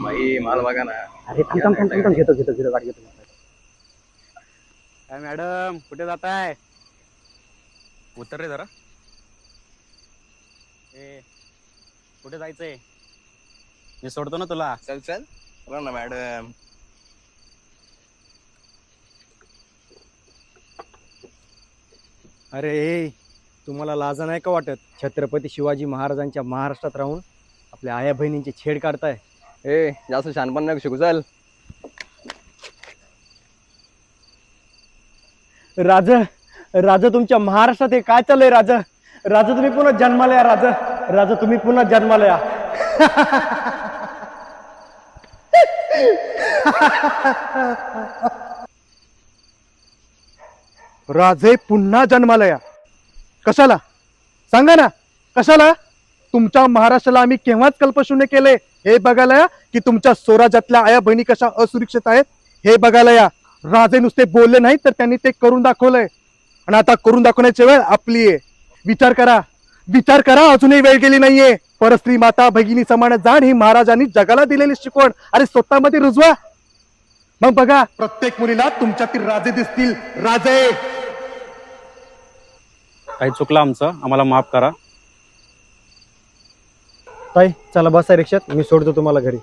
भाई माल बघा ना. अरे थांब घेतो गाडी घेतो. काय मॅडम कुठे जाताय? उतर रे जरा. ए कुठे जायचंय? मी सोडतो ना तुला. चल चल बोला ना मॅडम. अरे तुम्हाला लाजा नाही का वाटत? छत्रपती शिवाजी महाराजांच्या महाराष्ट्रात राहून आपल्या आया बहिणींची छेड काढताय. ए जास्त शहाणपण नको शिकू. चल. राज तुमच्या महाराष्ट्रात हे काय चाललंय? राज तुम्ही पुन्हा जन्माला या. राज तुम्ही पुन्हा जन्माला या. राजे पुन्हा जन्माला या. कशाला सांगा ना, कशाला? तुमच्या महाराष्ट्राला आम्ही केव्हाच कल्पशून्य केले हे बघायला या, की तुमच्या स्वराज्यातल्या आया बहिणी कशा असुरक्षित आहेत हे बघायला या. राजे नुसते बोलले नाही तर त्यांनी ते करून दाखवलंय, आणि आता करून दाखवण्याची वेळ आपली आहे. विचार करा, अजूनही वेळ गेली नाहीये. परस्त्री माता भगिनी समान जाण ही महाराजांनी जगाला दिलेली शिकवण अरे स्वतःमध्ये रुजवा. मग बघा, प्रत्येक मुलीला तुमच्यातील राजे दिसतील. राजे. काही चुकलं आमचं, आम्हाला माफ करा. ताई चला बसा रिक्षात, मी सोडतो तुम्हाला घरी.